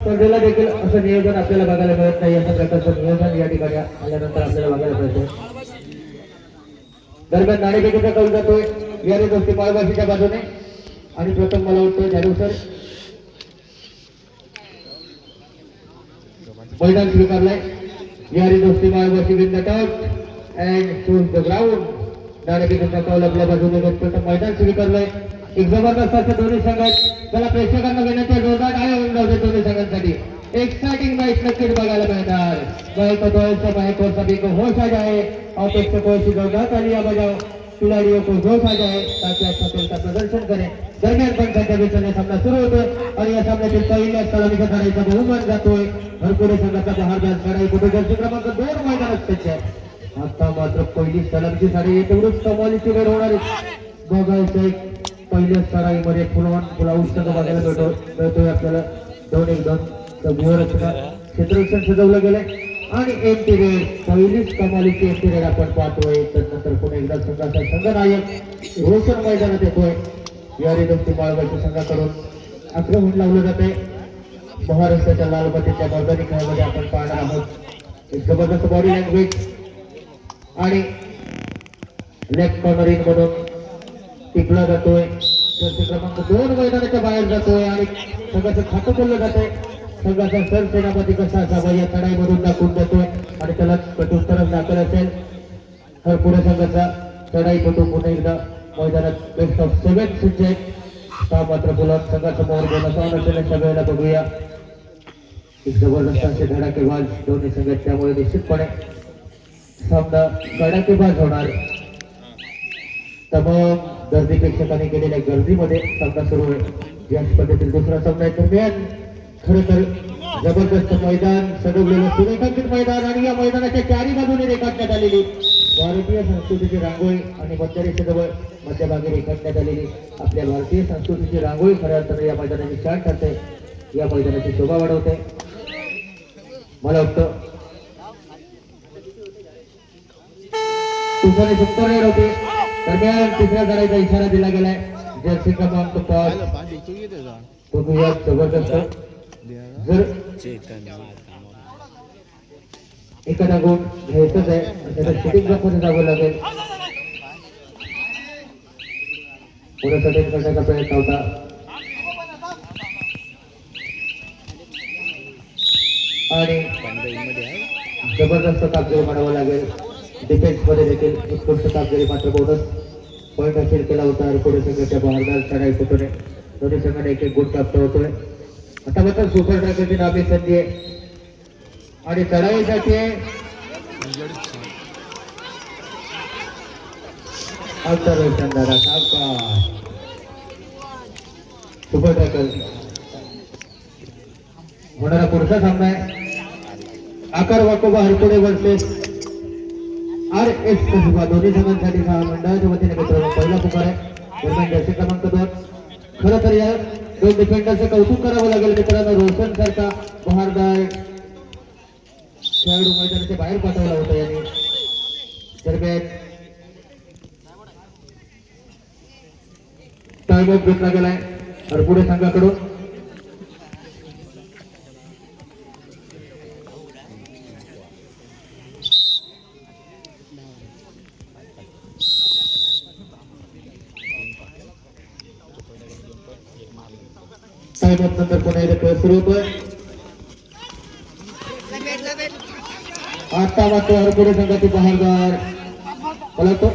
स्पर्धेला देखील असं नियोजन आपल्याला बघायला मिळत नाही. अशा प्रकारचं नियोजन या ठिकाणी आल्यानंतर आपल्याला बघायला मिळते. दरम्यान नाणेफेकीचा कौल जातोय यारी दोस्ती माळवाशीच्या बाजूने आणि प्रथम मला वाटतं जाधव सर मैदान स्वीकारलंय. यारी दोस्ती माळवाशी win the top and choose the ground. नाणेफेकीचा कौल आपल्या बाजूने प्रथम मैदान स्वीकारलंय. एक जबरदस्त असं दोन्ही संघात त्याला प्रेक्षकांना घेण्याच्या जोरदार टाळ्या होऊन जाऊ दे दोन्ही संघांसाठी. एक्साइटिंग मैच नक्कीच बघायला मिळणार. मैं तो दोस्त मैं को सभी को होश आ जाए और प्रेक्षकों की जोरदार तालियां बजाओ. खिलाड़ियों को जोश आ जाए ताकि अच्छा खेल का प्रदर्शन करें. दरम्यान पण सध्या विषयाने सामना सुरू होतोय आणि या सामन्यातील पहिल्या सलामीच्या लढाईचा बहुमान जातोय भरपुरे संघाचा बहारदार लढाई कुठे जर्सी क्रमांक 2 मैदानात सज्ज आहे. आता मात्र पहिली सलामीची साडी तेवढीच कमालीची वेळ होणार आहे. बघायचं पहिल्या सराईमध्ये फुलाउष्टक बघायला मिळतोय आपल्याला. 2-1-2 व्यूहरचना क्षेत्ररक्षण सजवलं गेलंय आणि इंटिरियर पहिलीच कमालीची इंटिरियर आपण पाहतोय. त्यानंतर पुन्हा एकदा संघाचा संघनायक रोशन मैदानात येतोय. यारी दोस्ती माळवाची संघाकडून आक्रमण लावलं जाते. महाराष्ट्राच्या लालबत्तीच्या मैदानी खेळामध्ये आपण पाहणार आहोत. एक जबरदस्त बॉडी लँग्वेज आणि लेफ्ट कॉर्नरिंग म्हणून टिकला जातोय. जर्सी क्रमांक 2 मैदानाच्या बाहेर जातोय आणि संघाचं खातं खोललं जातंय. संघाचा सरसेनापती कसा असावा या लढाईमधून दाखवून देतोय आणि त्याला प्रत्युत्तरच दाखल असेल. तर पुढे संघाचा लढाईपटू पुन्हा एकदा मैदानात बेस्ट ऑफ 7 सज्ज आहेत. मात्र बुलट संघासमोर बोलायचं नसेल अशा वेळेला बघूया. एक जबरदस्त असे धडाकेबाज दोन्ही संघ आहेत त्यामुळे निश्चितपणे सामना धडाकेबाज होणार. तमाम गर्दी प्रेक्षकांनी केलेल्या गर्दीमध्ये सामना सुरू आहे. या स्पर्धेतील दुसरा सामना दरम्यान खरं तर जबरदस्त मैदान सजवलेलं सुरेखांकित मैदान आणि या मैदानाच्या चारी बाजूने रेखाटण्यात आलेली भारतीय संस्कृतीची रांगोळी आणि मध्यरेषेजवळ मध्यभागी रेखाटण्यात आलेली आपल्या भारतीय संस्कृतीची रांगोळी खऱ्या अर्थाने या मैदानाची छान ठरते. या मैदानाची शोभा वाढवते. मला वाटतं तुझ्याने सुंदर होते. दरम्यान तिसऱ्या लढाईचा इशारा दिला गेलाय. जर्सी क्रमांक 5 बघूया. जबरदस्त जर एखादा गुण घ्यायचंच आहे त्याला शूटिंग मध्ये जावं लागेल. पुढे शूटिंग करण्याचा प्रयत्न होता आणि जबरदस्त कामगिरी म्हणावं लागेल. डिफेन्स मध्ये देखील उत्कृष्ट कामगिरी मात्र बोनस पॉईंट हासिल केला होता. आणि पुढे संघाच्या बहारदार चढाई कुठून दोन्ही संघाने एक गुण प्राप्त होतोय. आता मात्र सुपर ट्रॅकची नामी संधी आहे आणि चढाईसाठी सुपर ट्रॅकर होणारा पुढचा सामना आहे. आकार वाकोबा हरकुडे वर्सेस RS कसबा दोन्ही संघांसाठी सहा मंडळाच्या वतीने मित्रांनो पहिला पुकार आहे. दरम्यान जर्सी क्रमांक 2 खरं तर या दोन डिफेंडरचं कौतुक करावं लागेल मित्रांनो. रोशन सारखा बहारदार खेळाडू मैदानाच्या बाहेर पाठवला होता यांनी. दरम्यान टाइम आउट घेतला गेलाय हरपुडे संघाकडून. नंतर पुन्हा एकदा खेळ सुरू होतोय. आता मात्र हरपुडे संघाची बहारदार पळतो.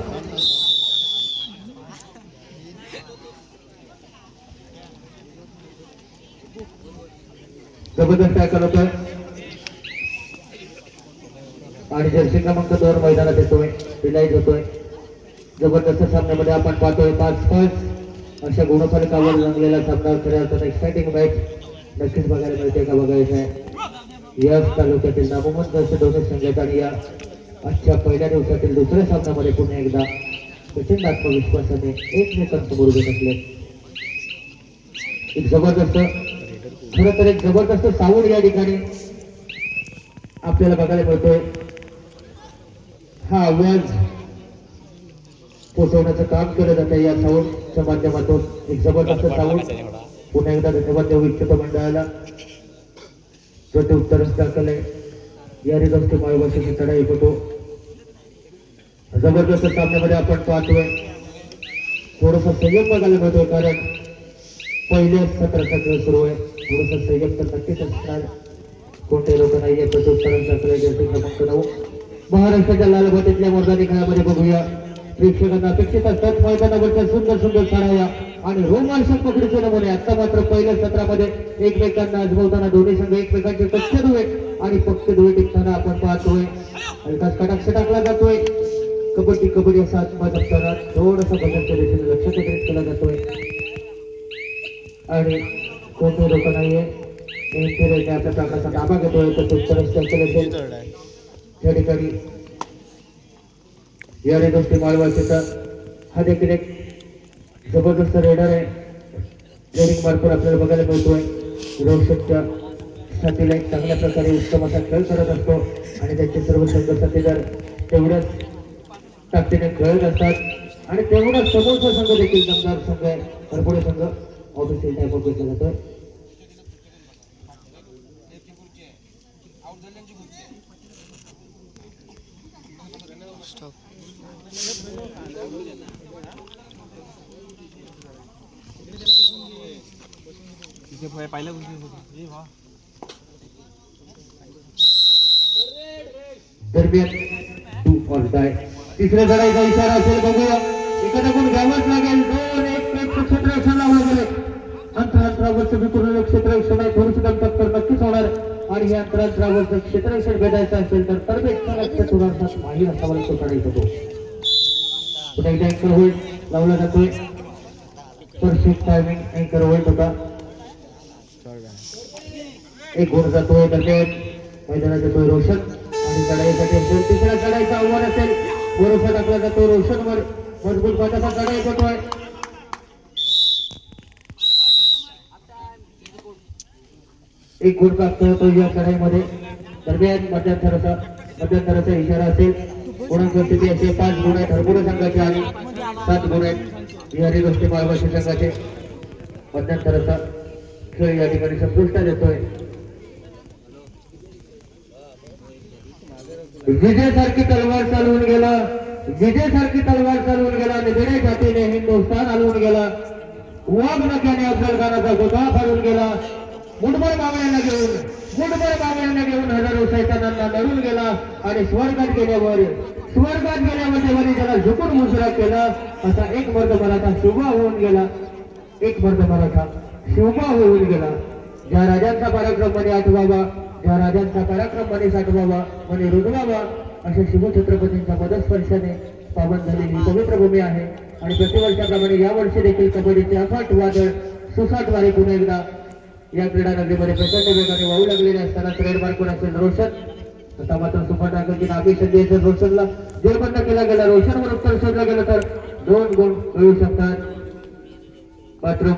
जबरदस्त टॅकल होतोय आणि जर्सी क्रमांक 2 मैदानात येतोय. रिलाईज होतोय. जबरदस्त सामन्यामध्ये आपण पाहतोय 5-5 अशा गुणफलकावर रंगलेला सामना. खऱ्या अर्थाने एक्साइटिंग मॅच नक्कीच बघायला मिळते का बघायचं आहे. या तालुक्यातील नामवंत असे दोन्ही संघ आहेत आणि या आजच्या पहिल्या दिवसातील दुसऱ्या सामन्यामध्ये पुन्हा एकदा प्रचंड आत्मविश्वासाने एकमेकांसमोर उभे असले. एक जबरदस्त खरं तर एक जबरदस्त साऊंड या ठिकाणी आपल्याला बघायला मिळतोय. हा आवाज पोहोचवण्याचं काम केलं जातं या साऊंडच्या माध्यमातून. एक जबरदस्त साऊंड पुन्हा एकदा धन्यवाद देऊ इच्छितो मंडळाला. प्रत्युत्तरच टाकले यारी दोस्ती माळवाशीची चढाई होतो. जबरदस्त सामन्यामध्ये आपण पाहतोय थोडंसं संयम बघायला मिळतोय, कारण पहिले सत्राचा खेळ सुरू आहे. थोडंसं संयम तर नक्कीच असणार. कोणते लोक नाहीये प्रत्युत्तरांचा खेळ जर्सी क्रमांक 9 महाराष्ट्राच्या लालबातीतल्या मैदानी खेळामध्ये बघूया. प्रेक्षकांना अपेक्षित असतात मैदानावरच्या सुंदर सुंदर चढाया आणि रोमांचक पकडीचे नमुने. आता मात्र पहिल्या सत्रामध्ये एकमेकांना आजमावताना दोन्ही संघ एकमेकांचे कच्चे दुवे आणि पक्के दुवे टिकताना आपण पाहतोय. हलकाच कटाक्ष टाकला जातोय. कबड्डी कबड्डी असा आत्मा जपताना थोडासा बदलच्या दिशेने लक्ष केंद्रित केला जातोय आणि कोणते लोक नाहीये आपल्या प्रकारचा ताबा घेतोय. तर असेल त्या ठिकाणी यारी दोस्ती माळवाशीचा हा देखील एक जबरदस्त रेडर आहे. रेडिंग मार्फत आपल्याला बघायला मिळतोय. रोशनच्या साथीला एक चांगल्या प्रकारे उत्तम असा खेळ करत असतो आणि त्यांचे सर्व संघ साथीदार तेवढ्याच ताकदीने खेळत असतात आणि तेवढाच समोरचा संघ देखील दमदार संघ आहे. भरपुढे संघ ऑफिशियल टाइम ऑफ घेतला जातोय. दरम्यान टू ऑन डाय तिसऱ्या चढाईचा इशारा असेल. बघूया एखादा गुण घ्यावाच लागेल. 2-1 क्षेत्ररक्षण लावलं गेले. अंतरावरचं विपूर्ण क्षेत्ररक्षण आहे. थोडीशी दमटक तर नक्कीच होणार आणि हे अंतरावरचं क्षेत्ररक्षण भेटायचं असेल तर तरबेजचा थोडासा माहीर असावा तो चढायचा तो पुन्हा एकदा अँकर होईल लावला जातोय. परफेक्ट टायमिंग अँकर होईल होता. एक गुण जातोय. दरम्यान मैदानात येतोय रोशन आणि चढाईसाठी असेल. तिसऱ्या चढाईचं आव्हान असेल. भरोसा टाकला जातो रोशनवर. मजबूत बाजाचा चढाई होतोय. एक गुण प्राप्त होतो या चढाईमध्ये. दरम्यान मध्यंतराचा इशारा असेल. गुणांची स्थिती असेल. 5 गुण आहेत हरपुडे संघाचे आणि 7 गुण आहेत यारी दोस्ती माळवाशी संघाचे. मध्यंतराचा खेळ या ठिकाणी संपुष्टात येतोय. विजयासारखी तलवार चालवून गेला. विजयासारखी तलवार चालवून गेला आणि विजय जातीने हिंदुस्थान हलवून गेला. वाघ नक्याने अफजल खानाचा गोदा फाडून गेला. मुठभर बावळ्यांना घेऊन हजारो सैतानांना लढून गेला आणि स्वर्गात गेल्यावर देवाने त्याला झुकून मुजरा केला. असा एक मर्द मराठा शिवबा होऊन गेला. एक मर्द मराठा शिवबा होऊन गेला. ज्या राजांचा पराक्रम म्हणे आठवावा, ज्या राजांचा पराक्रम म्हणे साठवावा, म्हणे रुजवावा, अशा शिवछत्रपतींच्या पदस्पर्शाने पावन झालेली ही पवित्र भूमी आहे. आणि प्रतिवर्षाप्रमाणे यावर्षी देखील कबड्डीचे अफाट वादळ सुसाट वारे पुन्हा एकदा या क्रीडा नगरीमध्ये प्रचंड वेगाने वाहू लागलेले असताना ट्रेडमार्क कोण असेल रोशन. आता मात्र सुपर टाकरची नाभी संधी असेल. रोशनला जेरबंद केला गेला. रोशनवर उत्तर शोधलं गेलं तर 2 गुण मिळू शकतात. मात्र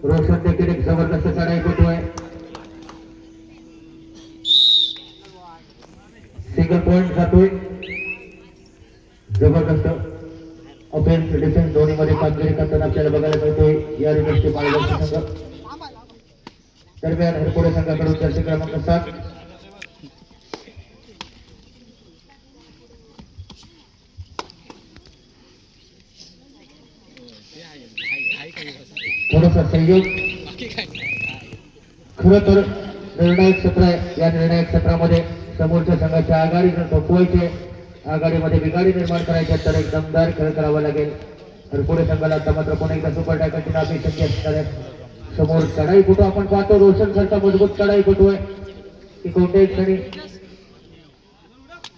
रोशन देखील एक जबरदस्त चढाई करतोय. सिंगल पॉइंट जातोय. जबरदस्त ऑफेन्स डिफेन्स दोन्ही मध्ये कामगिरी करताना आपल्याला बघायला मिळतोय या रिक्वेस्टचे माळवाशी संघ. दरम्यान हरपुडे संघाकडून जर्सी क्रमांक 7 थोडासा संयोग. खरं तर निर्णायक सत्र आहे. या निर्णायक सत्रामध्ये समोरच्या संघाच्या आघाडी थोपवायचे, आघाडीमध्ये बिघाडी निर्माण करायचे तर एक दमदार खेळ करावा लागेल. हरपुडे संघाला आता मात्र पुन्हा एकदा सुपर टायकरची नाभी संधी असणार आहे. समोर चढाईपटू आपण पाहतो. रोशन सारखा मजबूत चढाईपटू आहे की कोणत्याही क्षणी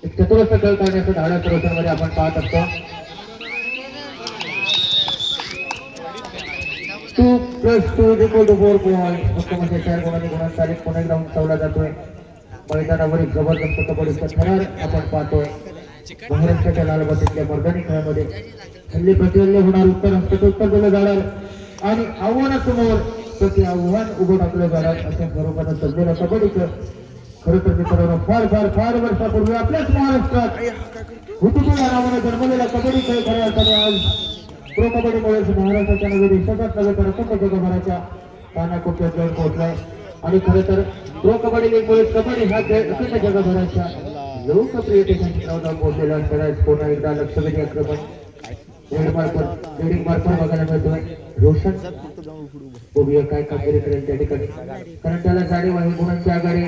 एक चतुरस्र खेळ करण्याचं धाडस रोशन मध्ये आपण पाहत असतो. 2+2 = 4 पॉईंट. फक्त म्हणजे 4 गुणांनी गुणांचा आलेख पुन्हा एकदा उंचावला जातोय. मैदानावर एक जबरदस्त कबड्डीचा थरार आपण पाहतोय. महाराष्ट्राच्या लालबातीतल्या मैदानी खेळामध्ये हल्ली प्रतिहल्ले होणार. उत्तर दिलं जाणार आणि आव्हानासमोर प्रति आव्हान उभं टाकलं जाणार अशा स्वरूपानं सध्याला कबड्डीचं खरं तर मित्रांनो फार वर्षापूर्वी आपल्याच महाराष्ट्रात हुतुतू या नावाने जन्मलेला कबड्डी खेळ खऱ्या अर्थाने आज प्रो कबड्डीमुळे महाराष्ट्राच्या नव्हे देशाच्याच नव्हे तर अखंड जगभराच्या कानाकोपऱ्यात जाऊन पोहोचलाय. आणि खरं तर प्रो कबड्डी लीगमुळे कबड्डी हा खेळ अखंड जगभराच्या लोकप्रियतेसाठी पोहोचलेला असताना पुन्हा एकदा लक्षवेधी आक्रमण रेडिंग मार्फत बघायला मिळतोय. रोशन बघूया काय कामगिरी करेल त्या ठिकाणी, कारण त्याला जाणीव आहे गुणांची आघाडी,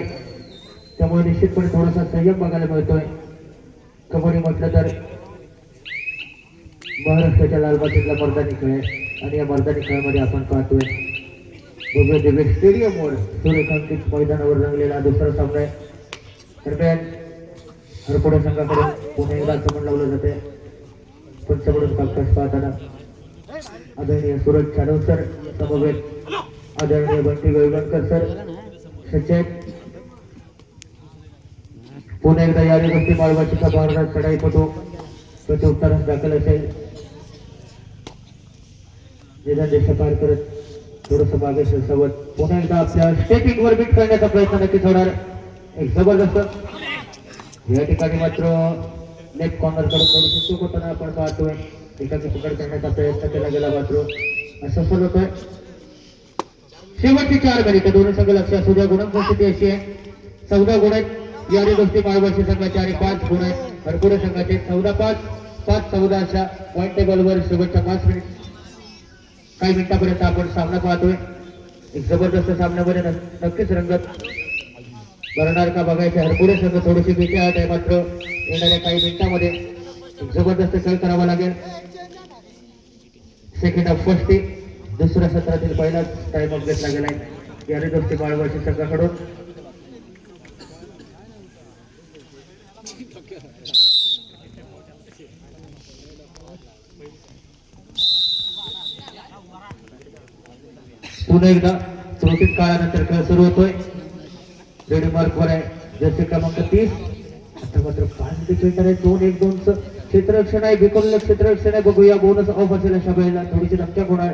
त्यामुळे निश्चितपणे थोडासा संयम बघायला मिळतोय. कबड्डी म्हटलं तर महाराष्ट्राच्या लालबागेतला मर्दानी खेळ आहे आणि या मर्दानी खेळामध्ये आपण पाहतोय भव्य दिव्य स्टेडियमवर सूर्यकांतिक मैदानावर रंगलेला दुसरा सामना आहे. दरम्यान हरपुडे संघाकडून पुन्हा एकदा आक्रमण लावलं जाते. पंचकडून कामकाज पाहताना आदरणीय सूरज जाधव सर, समवेत आदरणीय बंटी वेळगणकर सर, सचिन पुन्हा एकदा यारी गोष्टी माळवाचीचा भारतात चढाईपटू प्रत्युत्तरास दाखल असेल. निदान देश पार करत थोडस मागे सरसावत पुन्हा एकदा आपल्या स्टेपिंग वर बीट करण्याचा प्रयत्न नक्कीच होणार. एक जबरदस्त या ठिकाणी मात्र लेफ्ट कॉर्नर कडून थोडीशी चूक होताना आपण पाहतोय. एकाची पकड करण्याचा प्रयत्न केला गेला मात्र असफल होतोय. शेवटची 4 मिनिटे दोन्ही संघ लक्ष असू द्या. गुणांची स्थिती अशी आहे 14 गुण आहेत यारी दोस्ती माळवाशी संघाचे आणि 5 गुण आहेत हरपुडे संघाचे. 14-5 5-14 अशा पॉईंट टेबलवर शेवटच्या 5 मिनिट काही मिनिटापर्यंत आपण सामना पाहतोय. एक जबरदस्त सामन्यामध्ये नक्कीच रंगत भरणार का बघायचे. हरपुडे संघ थोडीशी भीती आहे मात्र येणाऱ्या काही मिनिटांमध्ये एक जबरदस्त खेळ करावा लागेल. सेकंड ऑफ फर्स्ट दुसऱ्या सत्रातील पहिलाच टाइम ऑफ घेतला गेलाय यारी दोस्ती माळवाशी संघाकडून. पुन्हा एकदा त्रुटीत काळानंतर खेळ सुरू होतोय. रेडी मार्क वर आहे जर्सी क्रमांक 30. आता मात्र 5 डिफेंडर आहे. 2-1-2 क्षेत्ररक्षण आहे. बिकवलेलं क्षेत्ररक्षण आहे. बघूया बोनस ऑफ असेल अशा वेळेला थोडीशी धमक्या होणार.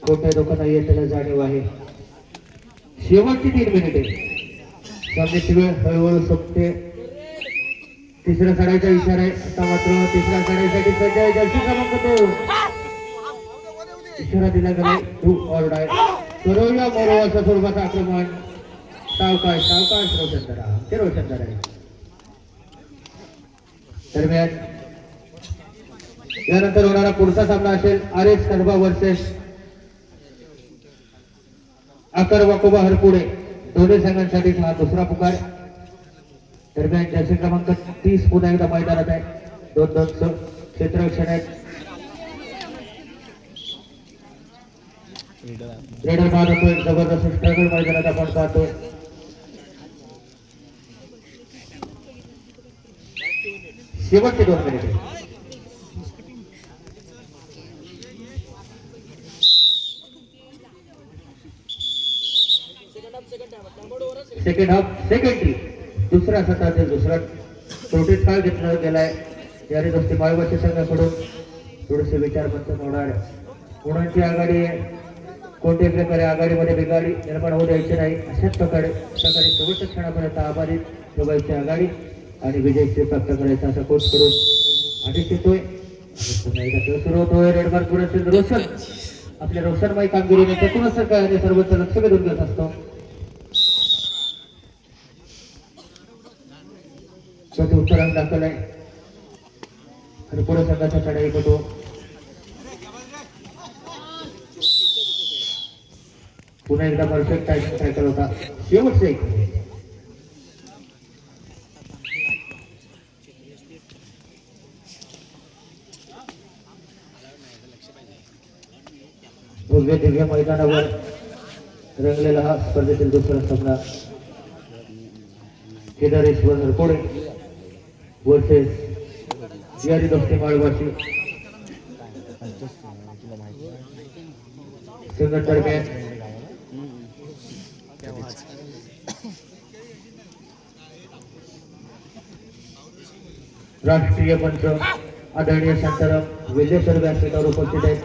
कोणत्या धोका नाहीये त्याला जाणीव आहे. शेवटची 3 मिनिटे सामन्याची वेळ हळूहळू संपते. तिसऱ्या चढाईचा इशारा आहे. आता मात्र तिसऱ्या चढाईसाठी सज्ज आहे जर्सी क्रमांक 2. इशारा दिला गेला टू ऑल डाय. करूया मोरो असं स्वरूपाचं आक्रमण. सावकाश सावकाश रोशनदारा ते रोशनदारा आहे. दरम्यान यानंतर होणारा पुढचा सामना असेल RS कडबा वर्सेस आकर वाकोबा हरपुडे. दोन्ही संघांसाठी हा दुसरा पुकार. दरम्यान जर्सी क्रमांक 30 पुन्हा एकदा मैदानात आहे. 2-2 क्षेत्ररक्षण आहेत. रेडर बाद होतोय. जबरदस्त स्ट्रगल मैदानात आपण पाहतोय. शेवटचे 2 मिनिटे सेकंड हाफ सेकंडरी दुसऱ्या सत्रातील दुसरा त्रुटीत काळ घेतला गेलाय यारी दोस्ती माळवाची संघाकडून. थोडेसे विचारमंथन होणार. गुणांची आघाडी कोणत्याही प्रकारे आघाडीमध्ये बिघाडी निर्माण होऊ द्यायची नाही. अशाच प्रकारे शेवटच्या क्षणापर्यंत आभारी ठेवायची आघाडी आणि विजय प्राप्त करायचा असा कोर्स करून आधी शिकतोय. पुन्हा एकदा खेळ सुरू होतोय. रेडमार्क पुढे रोशन आपल्या रोशनमय कामगिरीने त्यातूनच काय सर्वच लक्ष वेधून घेत असतो. उत्तरांक दाखल आहे हरपुडे संघाचा चढाई पटू. पुन्हा एकदा परफेक्ट टायमिंग टॅकल होता. शेवटचे एक भव्य दिव्य मैदानावर रंगलेला हा स्पर्धेतील दुसरा सामना केदारेश्वर हरपुडे वर्सेस यारी दोस्ती माळवाशी संघ दरम्यान. राष्ट्रीय पंच आदरणीय शांताराम वेल्लेसर व्यासपीठावर उपस्थित आहेत.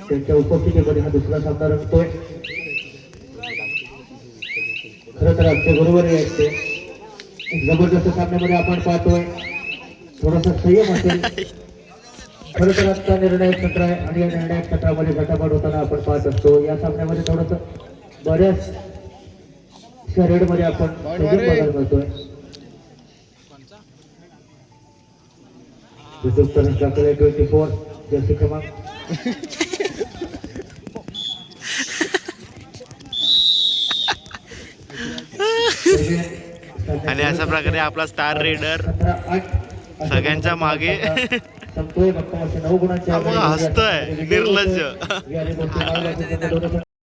त्यांच्या उपस्थितीमध्ये हा दुसरा सामना रंगतोय. खरं तर आमच्या बरोबर असते जबरदस्त सामन्यामध्ये आपण पाहतोय थोडासा संयम असेल खरं तर आजचा निर्णायक सत्र आहे आणि या निर्णायक सत्रामध्ये गटापाट होताना आपण पाहत असतो. या सामन्यामध्ये थोडस बऱ्याच शर्यतीमध्ये आपण बघायला मिळतोय. दाखल 24 जर्सी क्रमांक आणि अशा प्रकारे आपला स्टार रेडर सगळ्यांच्या मागे संपतोय. 9 गुणांच्या हसतोय निर्लज्ज.